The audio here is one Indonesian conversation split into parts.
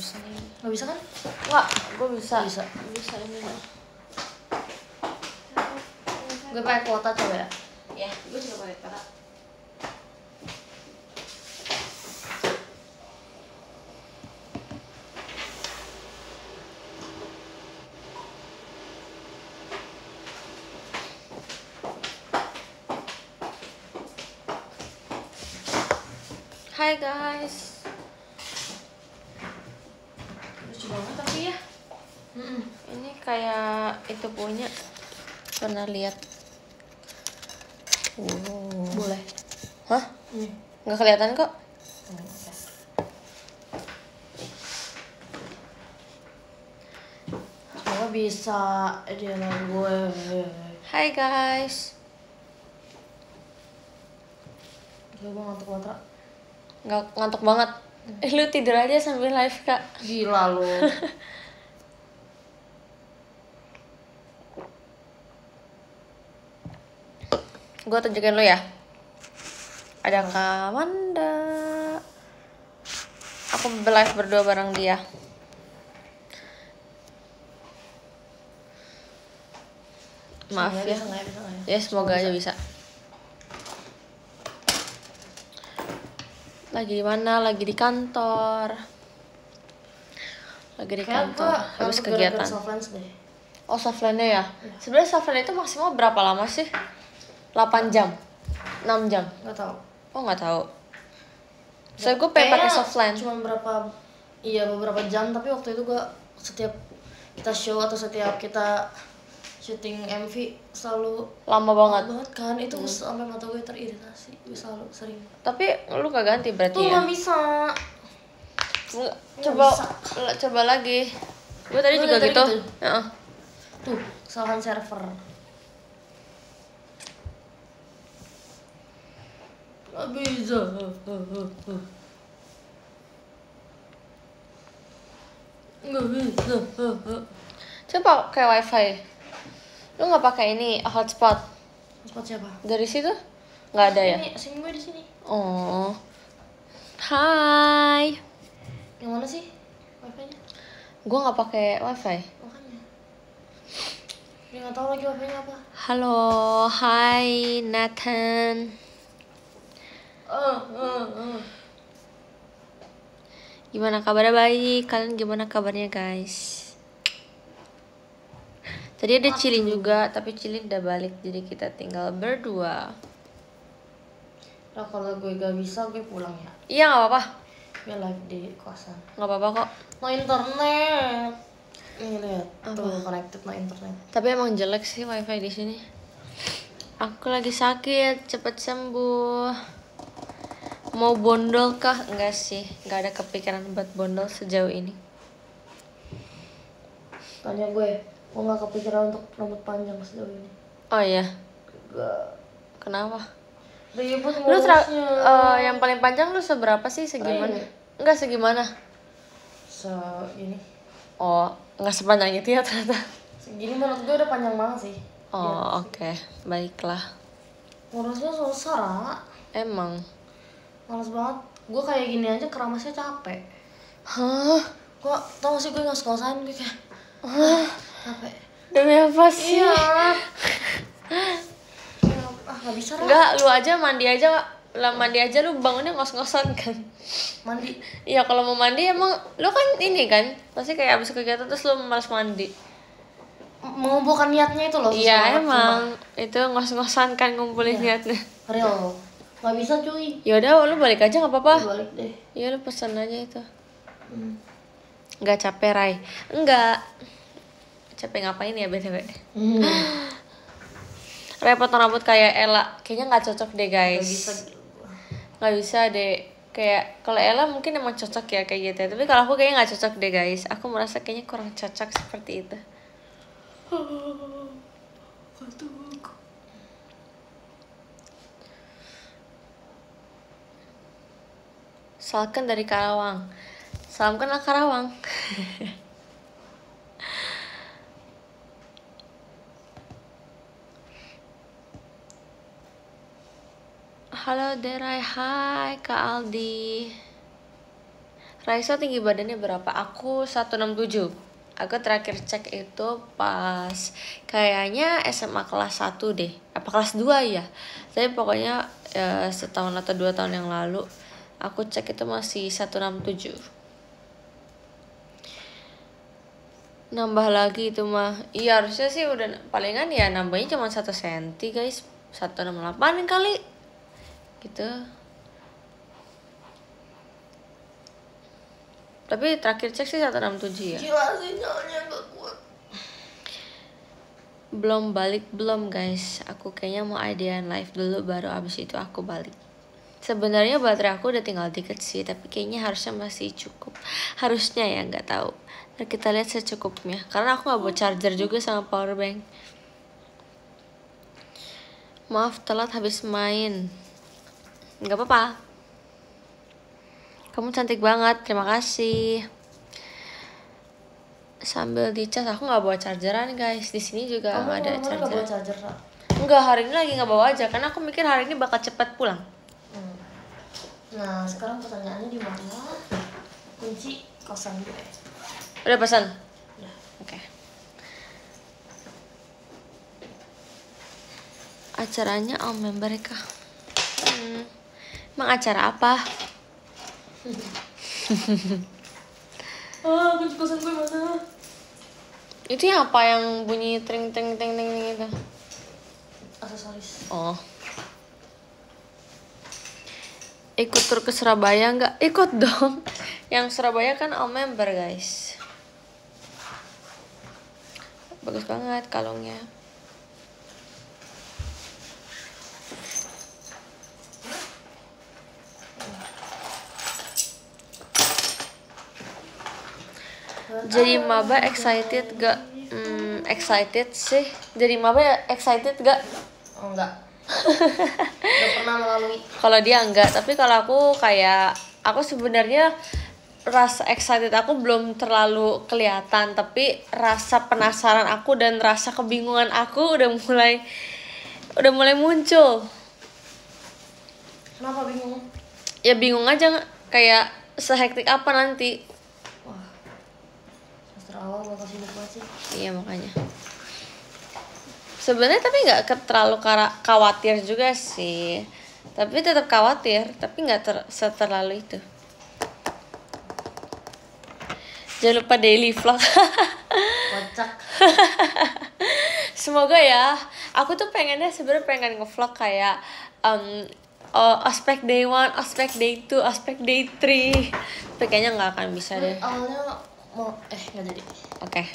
bisa nih. Nggak bisa kan? Nggak, gue bisa. Bisa ini nih. Gue pakai kuota coba ya. Ya, gue juga pakai kata. Hai guys. Lucu banget tapi ya. Ini kayak itu punya. Pernah lihat? Boleh. Hah? Nggak kelihatan kok. Semoga bisa dia gue. Hai guys. Gue ngantuk banget. Nggak ngantuk banget. Lu tidur aja sambil live kak. Gila lu. Gue tunjukin lu ya. Ada Kak Wanda. Aku live berdua bareng dia. Maaf ya. Ya semoga aja bisa. Lagi di mana? Lagi di kantor. Lagi di kantor. Habis kegiatan. Oh softline-nya ya? Sebenarnya softline itu maksimal berapa lama sih? 8 jam? 6 jam? Nggak tahu. Oh nggak tahu. Soalnya gue pengen pakai softline. Cuma beberapa jam, tapi waktu itu gue setiap kita show atau setiap kita syuting MV selalu Lama banget. Kan itu sampai mata gue teriritasi. Gue selalu sering. Tapi lu gak ganti berarti Tuh ya? nggak bisa. Coba lagi. Gue tadi juga tadi gitu. gitu? Heeh. Tuh kesalahan server. Gak bisa. Nggak bisa. Coba pakai wifi. Lu nggak pakai ini hotspot? Hotspot siapa? Dari situ? Nggak ada ya? Ini SIM gue di sini. Oh. Hai. Yang mana sih wifi-nya? Gue nggak pakai wifi. Makanya. Dia nggak tahu lagi wifi-nya apa. Halo, hai Nathan. Gimana kabarnya? Baik. Kalian gimana kabarnya guys? Tadi ada Cilin juga, tapi Cilin udah balik, jadi kita tinggal berdua. Nah kalau gue gak bisa, gue pulang ya. Iya nggak apa-apa. Gue live di kosan. Nggak apa-apa kok. No internet. Nih lihat, tuh connected no internet. Tapi emang jelek sih wifi di sini. Aku lagi sakit, cepet sembuh. Mau bondol kah? Enggak sih, nggak ada kepikiran buat bondol sejauh ini. Tanya gue nggak kepikiran untuk rambut panjang sejauh ini. Oh iya. Gak. Kenapa? Ribut Lu ngurusnya. yang paling panjang lu seberapa sih? Segimana? Ini. Enggak segimana? Segini. Oh, nggak sepanjang itu ya ternyata. Segini menurut gue udah panjang banget sih. Oh oke. Baiklah. Ngurusnya susah, Ra. Emang. Males banget. Gue kayak gini aja keramasnya capek. Hah? Gue tau gak sih gue ngos-ngosan gue kayak capek. Demi apa sih? Iya. Gak bisa lah. Enggak, lu aja mandi aja. Lah mandi aja lu bangunnya ngos-ngosan kan. Mandi. Iya kalau mau mandi emang lu kan ini kan pasti kayak abis kegiatan terus lu malas mandi. Mengumpulkan niatnya itu loh. Iya emang itu ngos-ngosan kan ngumpulin niatnya. Real. Gak bisa cuy. Yaudah lu balik aja nggak apa-apa. Balik deh. Iya lu pesan aja itu. Nggak capek Rai? Enggak. Capek ngapain ya btw? Rai potong rambut kayak Ella, kayaknya nggak cocok deh guys. Nggak bisa deh. Kayak kalau Ella mungkin emang cocok ya kayak gitu ya. Tapi kalau aku kayaknya nggak cocok deh guys. Aku merasa kayaknya kurang cocok seperti itu. Salken dari Karawang. Salam kenal Karawang. Halo Derai, hai Kak Aldi. Raisa tinggi badannya berapa? Aku 167. Aku terakhir cek itu pas kayaknya SMA kelas 1 deh. Apa kelas 2 ya? Tapi pokoknya setahun atau 2 tahun yang lalu aku cek itu masih 167. Nambah lagi itu mah. Iya harusnya sih udah palingan ya nambahnya cuma 1 cm guys. 168 kali. Gitu. Tapi terakhir cek sih 167 ya. Gila sinyalnya gak kuat. Belum balik belum guys. Aku kayaknya mau idean live dulu baru abis itu aku balik. Sebenarnya baterai aku udah tinggal dikit sih, tapi kayaknya harusnya masih cukup. Harusnya ya, nggak tahu. Ntar kita lihat secukupnya. Karena aku nggak bawa charger juga sama power bank. Maaf telat habis main. Nggak apa-apa. Kamu cantik banget, terima kasih. Sambil dicas, aku nggak bawa chargeran guys. Di sini juga nggak ada charger. Kamu bawa charger, Ra? Enggak, hari ini lagi nggak bawa aja, karena aku mikir hari ini bakal cepat pulang. Nah, sekarang pertanyaannya di mana kunci kosan gue? Udah pesan? Udah. Oke. Acaranya all member kah? Emang acara apa? Kunci kosan gue mana? Itu yang apa yang bunyi tring tring tring tring itu? Aksesoris. Oh. Ikut tur ke Surabaya nggak? Ikut dong. Yang Surabaya kan all member guys. Bagus banget kalungnya. Jadi maba excited gak? Excited sih. Jadi maba excited gak? Oh, enggak. Udah pernah melalui. Kalau dia enggak, tapi kalau aku kayak aku sebenarnya rasa excited aku belum terlalu kelihatan, tapi rasa penasaran aku dan rasa kebingungan aku udah mulai muncul. Kenapa bingung? Ya bingung aja kayak sehektik apa nanti. Wah. Semester awal bakal sibuk banget sih. Iya makanya. Sebenarnya tapi nggak terlalu khawatir juga sih. Tapi tetap khawatir, tapi nggak terlalu itu. Jangan lupa daily vlog. Kocak. Semoga ya. Aku tuh pengennya sebenarnya pengen ngevlog kayak aspek day 1, aspek day 2, aspek day 3. Tapi kayaknya nggak akan bisa deh. Awalnya mau nggak jadi. Oke.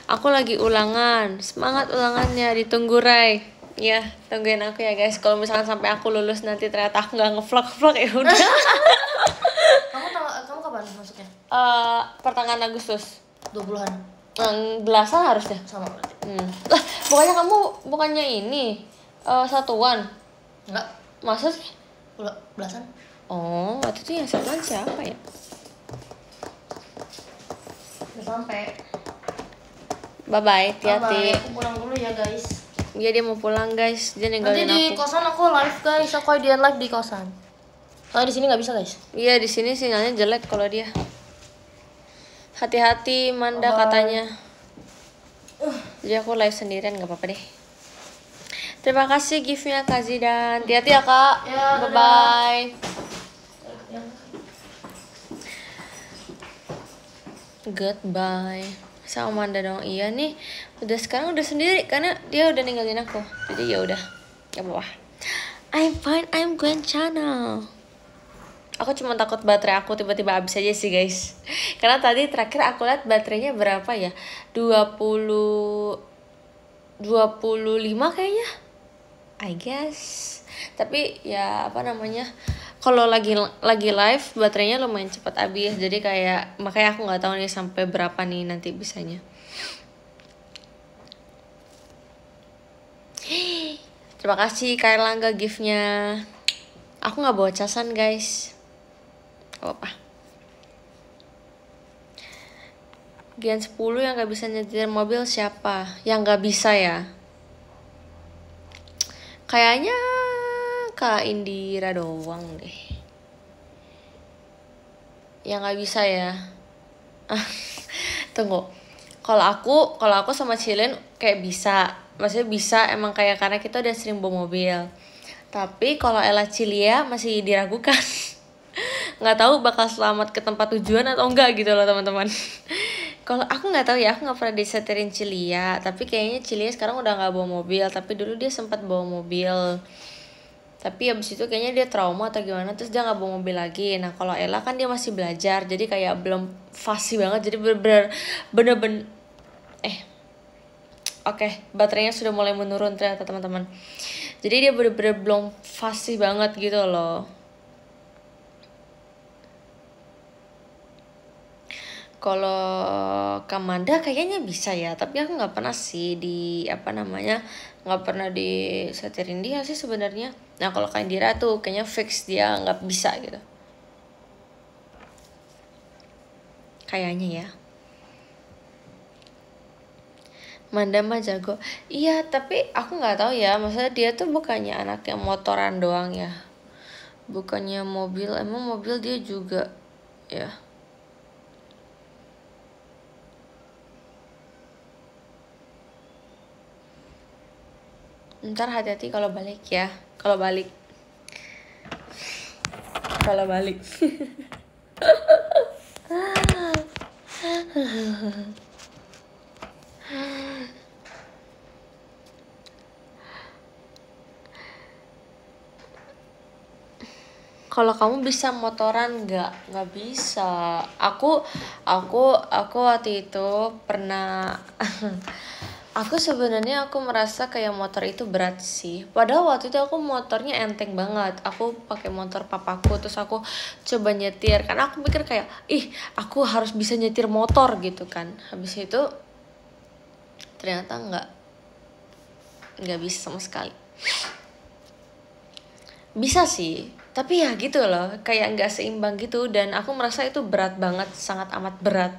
Aku lagi ulangan. Semangat ulangannya, ditunggu Ray. Ya, tungguin aku ya guys. Kalau misalkan sampai aku lulus nanti ternyata aku nggak ngevlog ya udah. Kamu kapan masuknya? Pertengahan Agustus. 20-an. Belasan harusnya. Sama berarti. Lah, bukannya ini satuan. Enggak. Masa sih? Belasan. Oh, waktu itu yang satuan siapa ya? Udah sampai. Bye-bye, hati-hati. Aku pulang dulu ya guys. Iya, dia mau pulang guys. Dia Nanti ninggalin di aku. kosan aku live guys. Aku idean live di kosan. Soalnya di sini nggak bisa guys. Iya, di sini sinyalnya jelek kalau dia. Hati-hati Manda Bye. katanya. Jadi aku live sendirian nggak apa-apa deh. Terima kasih gift-nya Kak Zidan. Hati-hati ya Kak. Ya, Bye-bye. Goodbye. Sama Manda dong. Iya nih. Sekarang udah sendiri karena dia udah ninggalin aku. Jadi ya udah. Gak apa-apa. I'm fine. I'm going channel. Aku cuma takut baterai aku tiba-tiba habis aja sih guys. Karena tadi terakhir aku lihat baterainya berapa ya? 25 kayaknya. I guess. Tapi ya apa namanya? Kalau lagi live baterainya lumayan cepat habis. Jadi kayak makanya aku nggak tahu nih sampai berapa nih nanti bisanya. Terima kasih Kak Erlangga gift-nya. Aku nggak bawa casan guys. Apa? Gen 10 yang gak bisa nyetir mobil siapa? Yang gak bisa ya? Kayaknya Kak Indira doang deh. Ya nggak bisa ya. Tunggu. Kalau aku sama Cilin kayak bisa. Maksudnya bisa emang kayak karena kita udah sering bawa mobil. Tapi kalau Ella Cilia masih diragukan. Nggak tahu bakal selamat ke tempat tujuan atau enggak gitu loh teman-teman. Kalau aku nggak tahu ya, aku nggak pernah disetirin Cilia. Tapi kayaknya Cilia sekarang udah nggak bawa mobil. Tapi dulu dia sempat bawa mobil. Tapi abis itu kayaknya dia trauma atau gimana, terus dia nggak bawa mobil lagi. Nah kalau Ella kan dia masih belajar, jadi kayak belum fasih banget, jadi bener-bener oke, baterainya sudah mulai menurun ternyata teman-teman. Jadi dia bener-bener belum fasih banget gitu loh. Kalau Kamanda kayaknya bisa ya, tapi aku nggak pernah sih nggak pernah disetirin dia sih sebenarnya. Nah kalau Indira tuh kayaknya fix dia nggak bisa gitu. Kayaknya ya. Manda mah jago. Iya, tapi aku nggak tahu ya. Maksudnya dia tuh bukannya anak yang motoran doang ya. Bukannya mobil, emang mobil dia juga ya. Ntar hati-hati kalau balik ya. Kalau balik. Kalau kamu bisa motoran nggak bisa. Aku waktu itu pernah aku sebenarnya aku merasa kayak motor itu berat sih. Padahal waktu itu aku motornya enteng banget. Aku pakai motor papaku, terus aku coba nyetir karena aku pikir kayak aku harus bisa nyetir motor gitu kan. Habis itu ternyata nggak bisa sama sekali. Bisa sih, tapi ya gitu loh, kayak nggak seimbang gitu. Dan aku merasa itu berat banget, sangat amat berat.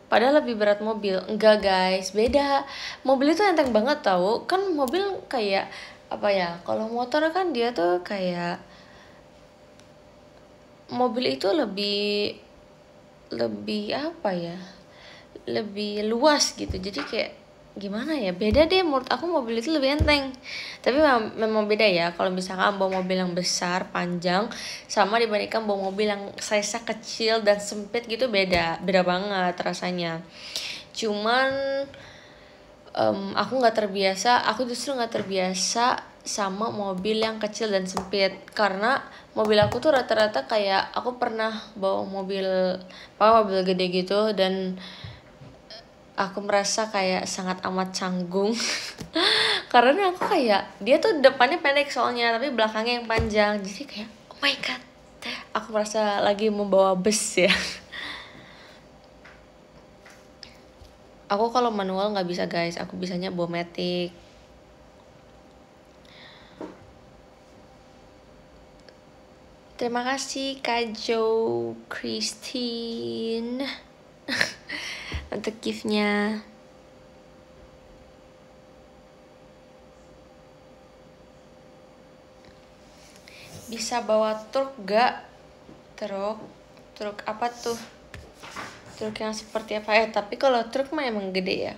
Padahal lebih berat mobil. Enggak guys, beda. Mobil itu enteng banget tau. Kan mobil kayak apa ya, kalau motor kan dia tuh kayak, mobil itu lebih apa ya, lebih luas gitu. Jadi kayak gimana ya, beda deh menurut aku. Mobil itu lebih enteng. Tapi memang beda ya kalau misalkan bawa mobil yang besar panjang sama dibandingkan bawa mobil yang size-nya kecil dan sempit gitu, beda banget rasanya. Cuman aku justru nggak terbiasa sama mobil yang kecil dan sempit, karena mobil aku tuh rata-rata kayak aku pernah bawa mobil gede gitu, dan aku merasa kayak sangat amat canggung. Karena aku kayak, dia tuh depannya pendek soalnya, tapi belakangnya yang panjang. Jadi kayak, oh my god, aku merasa lagi membawa bus ya. Aku kalau manual nggak bisa guys, aku bisanya bawa matic. Terima kasih Kak Jo Christine untuk gift-nya. Bisa bawa truk gak? Truk apa tuh? Truk yang seperti apa? Tapi kalau truk mah emang gede ya.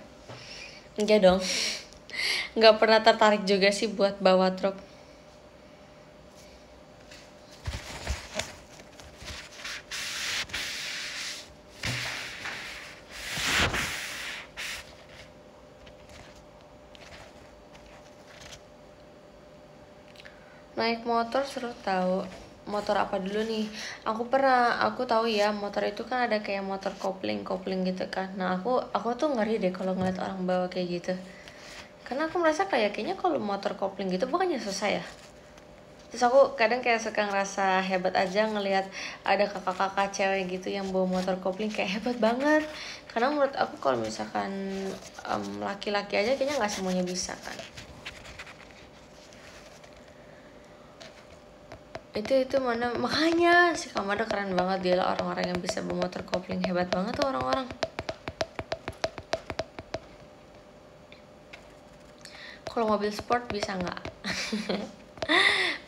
Enggak dong. Nggak pernah tertarik juga sih buat bawa truk. Naik motor seru tahu. Motor apa dulu nih? Aku tahu ya, motor itu kan ada kayak motor kopling gitu kan. Nah aku tuh ngeri deh kalau ngeliat orang bawa kayak gitu. Karena aku merasa kayaknya kalau motor kopling gitu bukannya susah ya. Terus aku kadang kayak suka ngerasa hebat aja ngelihat ada kakak-kakak cewek gitu yang bawa motor kopling, kayak hebat banget. Karena menurut aku kalau misalkan laki-laki aja kayaknya nggak semuanya bisa kan. Itu mana, makanya si Kamada keren banget, dia lah orang-orang yang bisa bawa motor kopling, hebat banget tuh orang-orang. Kalau mobil sport bisa nggak?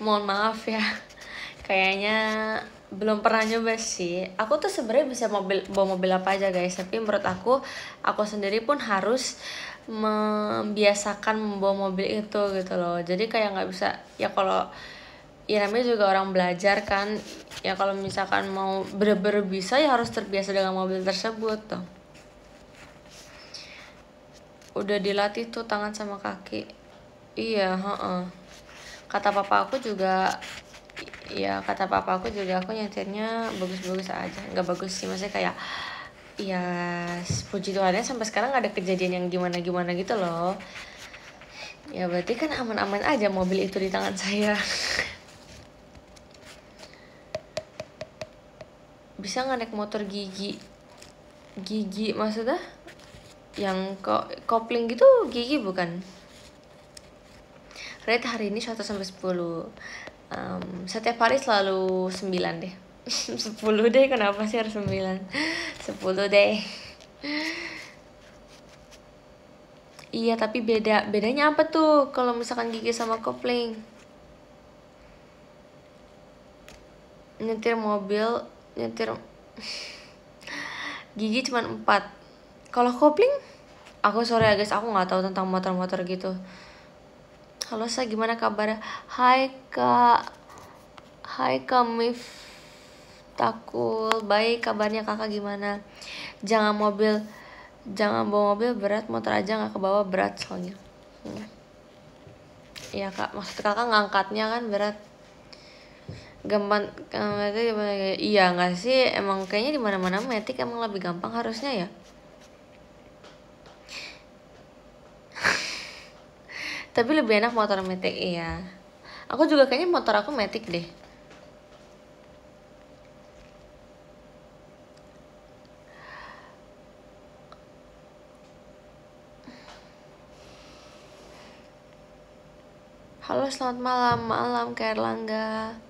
Mohon maaf ya, kayaknya belum pernah nyoba sih. Aku tuh sebenarnya bisa bawa mobil apa aja guys, tapi menurut aku sendiri pun harus membiasakan membawa mobil itu gitu loh. Jadi kayak nggak bisa ya, kalau ya namanya juga orang belajar kan ya, kalau misalkan mau bener-bener bisa ya harus terbiasa dengan mobil tersebut tuh. Udah dilatih tuh tangan sama kaki. Iya, kata papa aku juga aku nyetirnya bagus-bagus aja. Nggak bagus sih, maksudnya kayak ya puji Tuhannya sampai sekarang gak ada kejadian yang gimana-gimana gitu loh. Ya berarti kan aman-aman aja mobil itu di tangan saya. Bisa nggak naik motor gigi maksudnya yang kopling gitu, gigi bukan? Rate hari ini 1 sampai 10. Setiap hari selalu 9 deh. 10 deh, kenapa sih harus 9? 10 deh. Iya, tapi bedanya apa tuh kalau misalkan gigi sama kopling? Nyetir gigi cuma 4. Kalau kopling, aku sorry ya guys, aku nggak tahu tentang motor-motor gitu. Halo Sa, gimana kabarnya? Hai Kak Miftakul, baik, kabarnya kakak gimana? Jangan bawa mobil berat, motor aja nggak kebawa berat soalnya. Iya kak, maksud kakak ngangkatnya kan berat. Gampang iya nggak sih, emang kayaknya di mana-mana matic emang lebih gampang harusnya ya. Tapi lebih enak motor matic, iya. Aku juga kayaknya motor aku matic deh. Halo, selamat malam Kak Erlangga.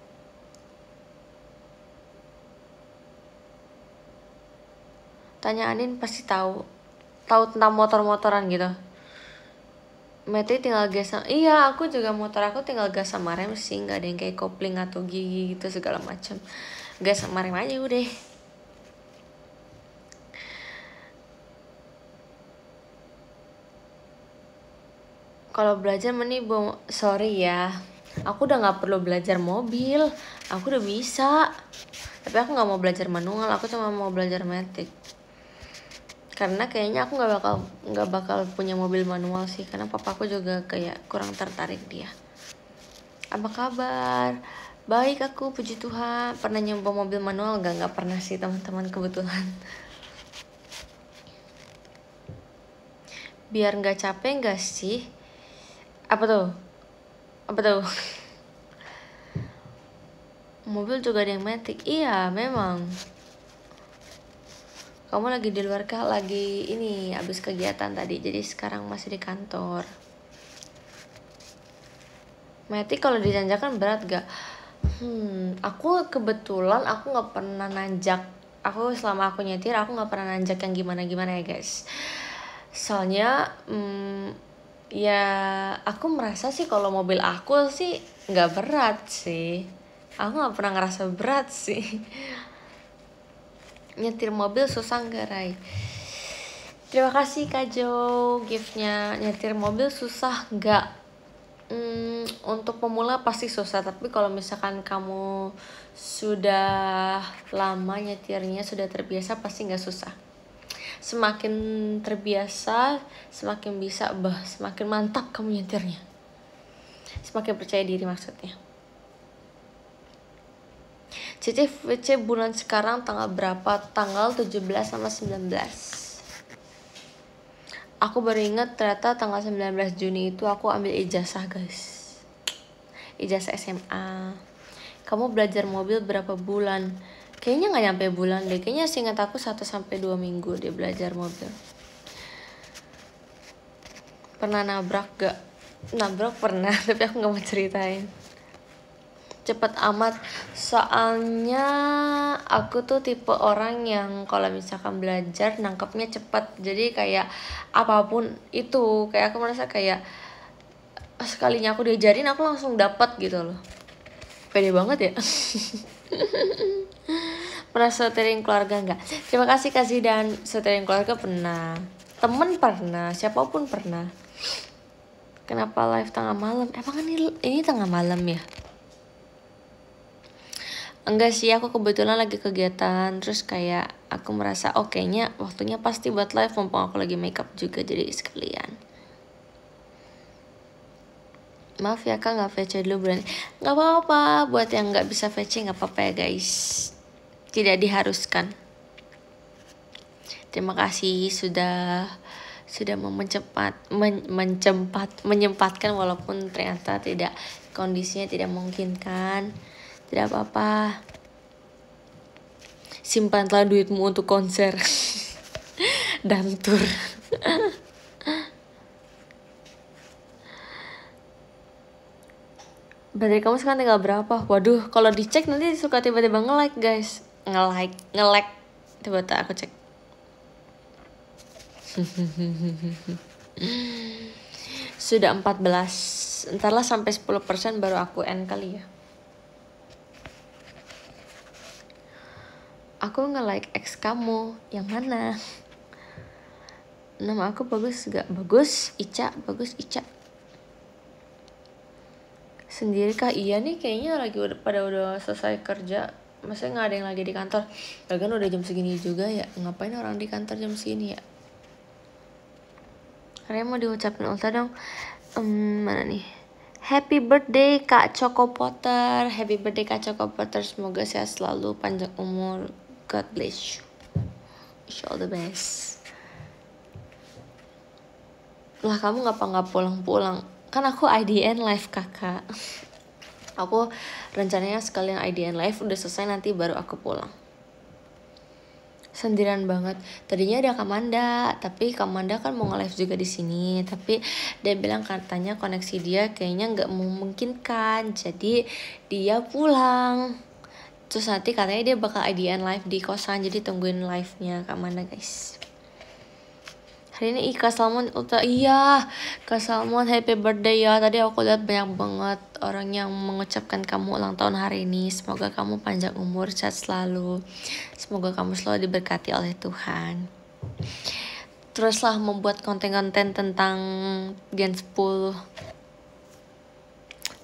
Tanya Anin pasti tahu tentang motor-motoran gitu. Meti tinggal gas sama, iya aku juga motor aku tinggal gas sama rem sih, nggak ada yang kayak kopling atau gigi gitu segala macam. Gas sama rem aja udah. Kalau belajar sorry ya, aku udah nggak perlu belajar mobil, aku udah bisa. Tapi aku nggak mau belajar manual, aku cuma mau belajar matic. Karena kayaknya aku nggak bakal punya mobil manual sih, karena papaku juga kayak kurang tertarik dia. Apa kabar? Baik, aku puji Tuhan. Pernah nyoba mobil manual nggak pernah sih teman-teman, kebetulan. Biar nggak capek nggak sih? Apa tuh? Mobil juga ada yang matic. Iya memang. Kamu lagi di luar kah? Lagi ini abis kegiatan tadi, jadi sekarang masih di kantor. Matic kalau ditanjakan berat gak? Aku kebetulan aku nggak pernah nanjak. Aku selama aku nyetir aku nggak pernah nanjak yang gimana ya guys. Soalnya ya aku merasa sih kalau mobil aku sih nggak berat sih. Aku nggak pernah ngerasa berat sih. Nyetir mobil susah nggak, Rai? Terima kasih Kak Jo giftnya. Nyetir mobil susah nggak? Untuk pemula pasti susah, tapi kalau misalkan kamu sudah lama nyetirnya, sudah terbiasa, pasti nggak susah. Semakin terbiasa, semakin bisa, semakin mantap kamu nyetirnya. Semakin percaya diri maksudnya. Cici VC bulan sekarang tanggal berapa? Tanggal 17 sama 19. Aku baru ingat ternyata tanggal 19 Juni itu aku ambil ijazah guys. Ijazah SMA. Kamu belajar mobil berapa bulan? Kayaknya gak nyampe bulan deh. Kayaknya seingat aku 1-2 minggu dia belajar mobil. Pernah nabrak gak? Nabrak pernah, tapi aku gak mau ceritain. Cepet amat, soalnya aku tuh tipe orang yang kalau misalkan belajar nangkepnya cepat. Jadi kayak apapun itu, kayak aku merasa kayak sekalinya aku diajarin aku langsung dapat gitu loh. Pede banget ya. Pernah storytelling keluarga nggak? Terima kasih Kak Zidan. Storytelling keluarga pernah, temen pernah, siapapun pernah. Kenapa live tengah malam? Emang ini tengah malam ya? Enggak sih, aku kebetulan lagi kegiatan. Terus kayak aku merasa kayaknya waktunya pasti buat live. Mumpung aku lagi makeup juga, jadi sekalian. Maaf ya Kak, gak VC dulu berani. Gak apa-apa, buat yang gak bisa VC gak apa-apa ya guys. Tidak diharuskan. Terima kasih sudah menyempatkan walaupun ternyata kondisinya tidak memungkinkan. Tidak apa-apa. Simpanlah duitmu untuk konser dan tour. Baterai kamu sekarang tinggal berapa? Waduh, kalau dicek nanti suka tiba-tiba nge-like guys. Nge-like. Tiba-tiba aku cek. Sudah 14. Entarlah sampai 10% baru aku end kali ya. Aku nge-like ex kamu. Yang mana? Nama aku bagus gak? Bagus, Ica. Bagus, Ica. Sendiri kah? Iya nih, kayaknya lagi udah selesai kerja. Maksudnya gak ada yang lagi di kantor. Lagian udah jam segini juga ya. Ngapain orang di kantor jam segini ya? Kalian mau diucapin ulta dong. Mana nih? Happy birthday Kak Choco Potter. Happy birthday Kak Choco Potter. Semoga sehat selalu, panjang umur. God bless you. Wish you all the best. Lah kamu ngapa gak pulang-pulang? Kan aku IDN live kakak. Aku rencananya sekalian IDN live udah selesai nanti baru aku pulang. Sendirian banget. Tadinya ada Kamanda, tapi Kamanda kan mau nge-live juga di sini. Tapi dia bilang katanya koneksi dia kayaknya nggak memungkinkan, jadi dia pulang. Terus nanti katanya dia bakal IDN live di kosan, jadi tungguin live-nya Kamanda guys. Hari ini Ika Salmon ulta. Iya, Kak Salmon happy birthday ya. Tadi aku lihat banyak banget orang yang mengucapkan kamu ulang tahun hari ini. Semoga kamu panjang umur, sehat selalu. Semoga kamu selalu diberkati oleh Tuhan. Teruslah membuat konten-konten tentang Gen 10.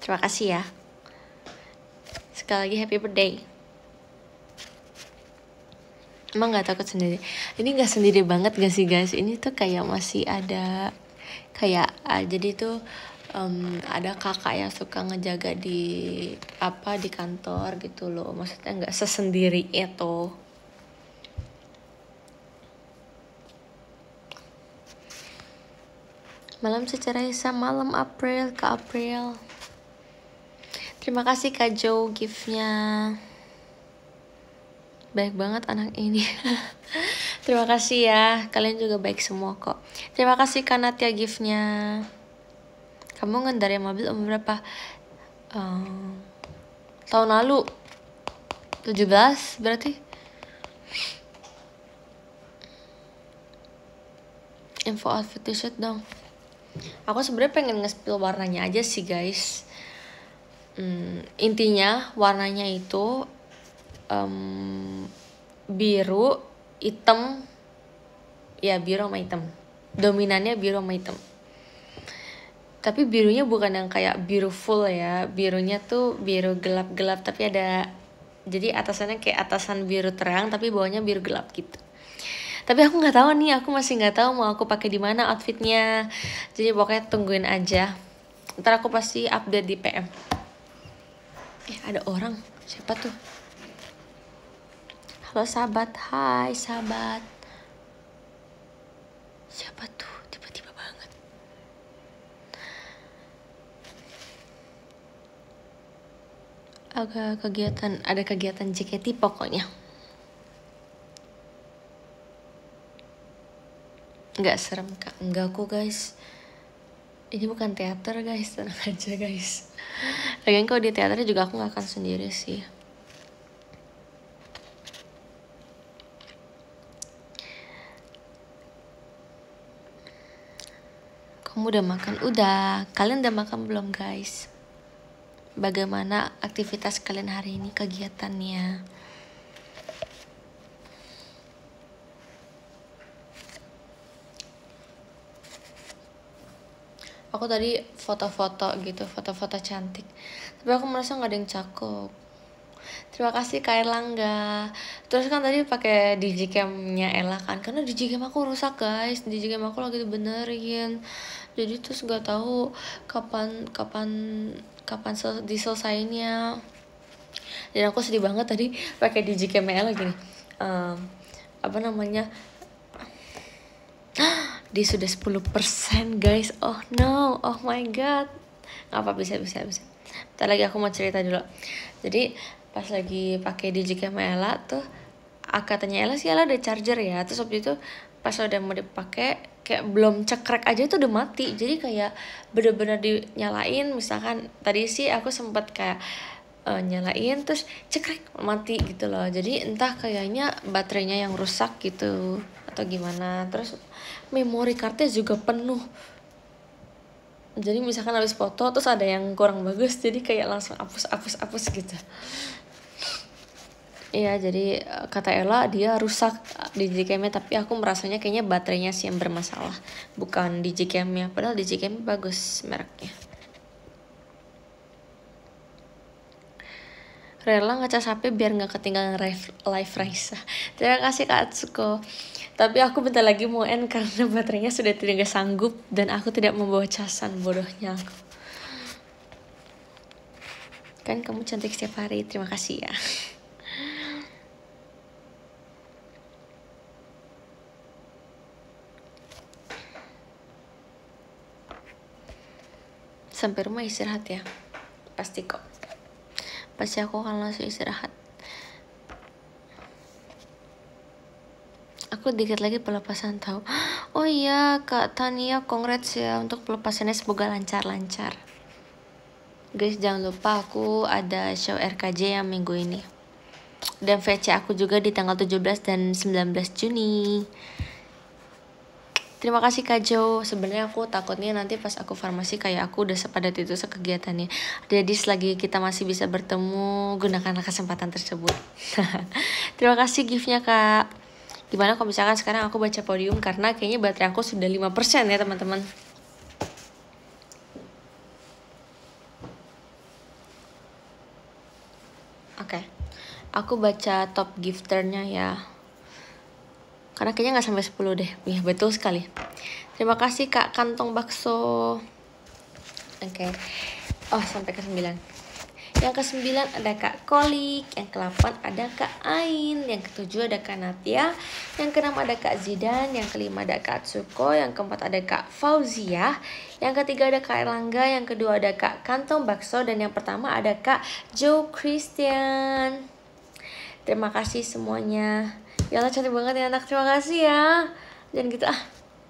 Terima kasih ya. Sekali lagi happy birthday. Emang gak takut sendiri? Ini gak sendiri banget gak sih guys? Ini tuh kayak masih ada jadi tuh ada kakak yang suka ngejaga di kantor gitu loh. Maksudnya gak sesendiri itu. Malam secara Isa, malam April, Kak April. Terima kasih Kak Jo gift-nya. Baik banget anak ini. Terima kasih ya. Kalian juga baik semua kok. Terima kasih Kak Natia gift-nya. Kamu ngendarin mobil umur berapa? Tahun lalu 17 berarti. Info outfit t-shirt dong. Aku sebenarnya pengen nge-spill warnanya aja sih guys. Intinya warnanya itu biru, hitam, ya biru sama hitam. Dominannya biru sama hitam. Tapi birunya bukan yang kayak biru full ya. Birunya tuh biru gelap-gelap tapi ada, jadi atasannya kayak atasan biru terang tapi bawahnya biru gelap gitu. Tapi aku nggak tahu nih, aku masih nggak tahu mau aku pakai di mana outfitnya. Jadi pokoknya tungguin aja. Ntar aku pasti update di PM. Ada orang, siapa tuh? Halo sahabat, hai sahabat. Siapa tuh? Tiba-tiba banget. Ada kegiatan JKT pokoknya. Nggak serem kak, enggak kok guys. Ini bukan teater guys, tenang aja guys. Lagian kalau di teater juga aku nggak akan sendiri sih. Kamu udah makan? Udah. Kalian udah makan belum guys? Bagaimana aktivitas kalian hari ini, kegiatannya? Aku tadi foto-foto gitu, foto-foto cantik. Tapi aku merasa nggak ada yang cakep. Terima kasih Kak Erlangga. Terus kan tadi pakai digicam-nya Ella kan, karena digicam aku rusak guys. Digicam aku lagi dibenerin. Jadi terus nggak tahu kapan kapan kapan diselesainnya. Dan aku sedih banget tadi pakai digicam-nya Ella gini. Apa namanya? Dia sudah 10% guys. Oh no, oh my god. Nggak apa, bisa. Bentar lagi aku mau cerita dulu. Jadi pas lagi pakai digicam Ella tuh, katanya Ella sih Ella ada charger ya. Terus waktu itu pas udah mau dipakai kayak belum cekrek aja tuh udah mati. Jadi kayak bener-bener dinyalain. Misalkan tadi sih aku sempet kayak nyalain terus cekrek mati gitu loh. Jadi entah kayaknya baterainya yang rusak gitu atau gimana. Terus memori cardnya juga penuh. Jadi misalkan habis foto terus ada yang kurang bagus, jadi kayak langsung hapus gitu. Iya, jadi kata Ella dia rusak digicamnya, tapi aku merasanya kayaknya baterainya sih yang bermasalah, bukan digicamnya. Padahal digicamnya bagus mereknya. Rela ngecas HP biar nggak ketinggalan live Raisa. Terima kasih Kak Atsuko. Tapi aku bentar lagi mau end karena baterainya sudah tidak sanggup dan aku tidak membawa casan, bodohnya aku. Kan kamu cantik setiap hari, terima kasih ya. Sampai rumah istirahat ya, pasti kok. Pasti aku akan langsung istirahat. Aku dikit lagi pelepasan tahu. Oh iya Kak Tania, congrats ya untuk pelepasannya, semoga lancar-lancar. Guys jangan lupa aku ada show RKJ yang minggu ini. Dan VC aku juga di tanggal 17 dan 19 Juni. Terima kasih Kak Jo. Sebenarnya aku takutnya nanti pas aku farmasi kayak aku udah sepadat itu kegiatannya. Jadi selagi kita masih bisa bertemu, gunakanlah kesempatan tersebut. Terima kasih giftnya Kak. Gimana kalau misalkan sekarang aku baca podium, karena kayaknya baterai aku sudah 5% ya teman-teman. Oke. Aku baca top gifternya ya. Karena kayaknya gak sampai 10 deh. Iya betul sekali. Terima kasih Kak Kantong Bakso. Oke. Oh sampai ke 9. Yang ke-9 ada Kak Kolik. Yang ke-8 ada Kak Ain. Yang ke-7 ada Kak Natia. Yang ke-6 ada Kak Zidan. Yang ke-5 ada Kak Atsuko. Yang ke-4 ada Kak Fauzia. Yang ke-3 ada Kak Erlangga. Yang kedua ada Kak Kantong Bakso. Dan yang pertama ada Kak Joe Christian. Terima kasih semuanya. Ya Allah cantik banget ya anak, terima kasih ya. Jangan gitu ah,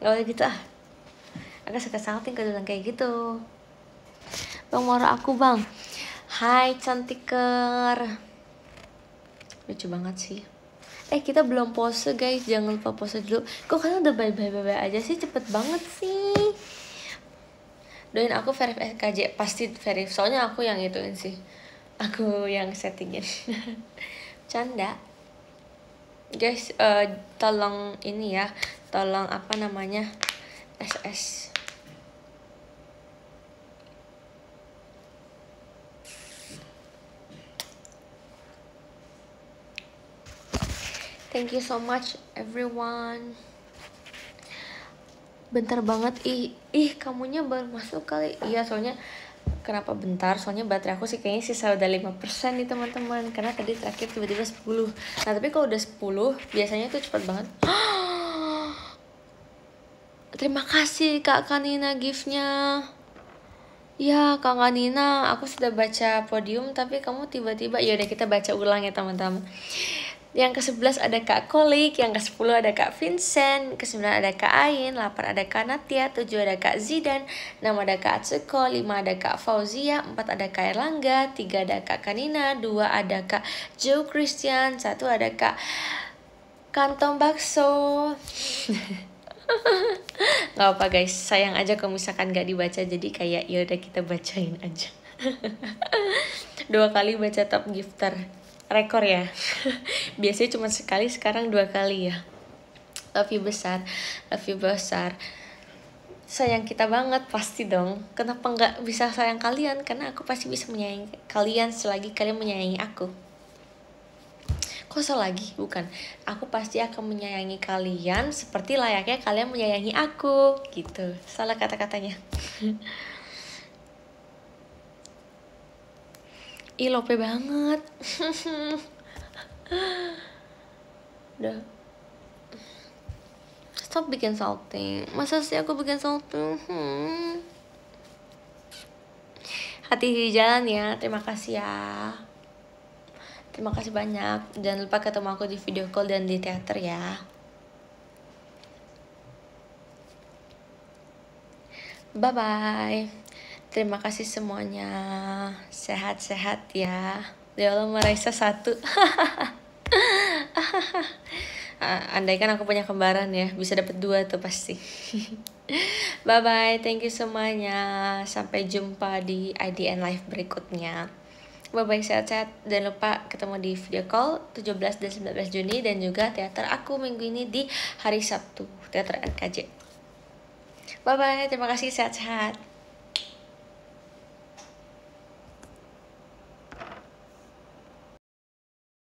gak boleh gitu ah. Agak suka salting kalau bilang kayak gitu. Bang Moro aku bang. Hai cantiker. Lucu banget sih. Kita belum pose guys, jangan lupa pose dulu. Kok kalian udah bye-bye aja sih, cepet banget sih. Doain aku verif KJ, pasti verif. Soalnya aku yang ituin sih. Aku yang settingin. Canda. Guys, tolong ini ya, tolong apa namanya, SS. Thank you so much everyone. Bentar banget, ih kamunya baru masuk kali. Iya soalnya kenapa bentar, soalnya baterai aku sih kayaknya sisa udah 5% nih teman-teman, karena tadi terakhir tiba-tiba 10. Nah tapi kalau udah 10 biasanya tuh cepet banget. Terima kasih Kak Kanina giftnya. Ya Kak Kanina, aku sudah baca podium tapi kamu tiba-tiba, ya udah kita baca ulang ya teman-teman. Yang ke-11 ada Kak Kolik, yang ke-10 ada Kak Vincent, ke-9 ada Kak Ain, 8 ada Kak Natia, 7 ada Kak Zidan, 6 ada Kak Atsuko, 5 ada Kak Fauzia, 4 ada Kak Erlangga, 3 ada Kak Kanina, 2 ada Kak Joe Christian, 1 ada Kak Kantong Bakso. Gak apa guys, sayang aja kalau misalkan gak dibaca, jadi kayak yaudah kita bacain aja. 2 kali baca top gifter, rekor ya. Biasanya cuma sekali, sekarang 2 kali ya. Love you besar, love you besar. sayang kita banget, pasti dong. Kenapa nggak bisa sayang kalian? Karena aku pasti bisa menyayangi kalian selagi kalian menyayangi aku. Kok salah lagi? Bukan. Aku pasti akan menyayangi kalian seperti layaknya kalian menyayangi aku. Gitu. Salah kata-katanya. Ih, lope banget. Udah. Stop bikin salting. Masa sih aku bikin salting? Hati di jalan ya. Terima kasih ya. Terima kasih banyak. Jangan lupa ketemu aku di video call dan di teater ya. Bye-bye. Terima kasih semuanya. Sehat-sehat ya. Ya Allah, Meraisa 1. Andaikan aku punya kembaran ya, bisa dapat 2 tuh pasti. Bye-bye. Thank you semuanya. Sampai jumpa di IDN Live berikutnya. Bye-bye, sehat-sehat. Jangan lupa ketemu di video call 17 dan 19 Juni. Dan juga teater aku minggu ini di hari Sabtu, teater NKJ. Bye-bye, terima kasih, sehat-sehat.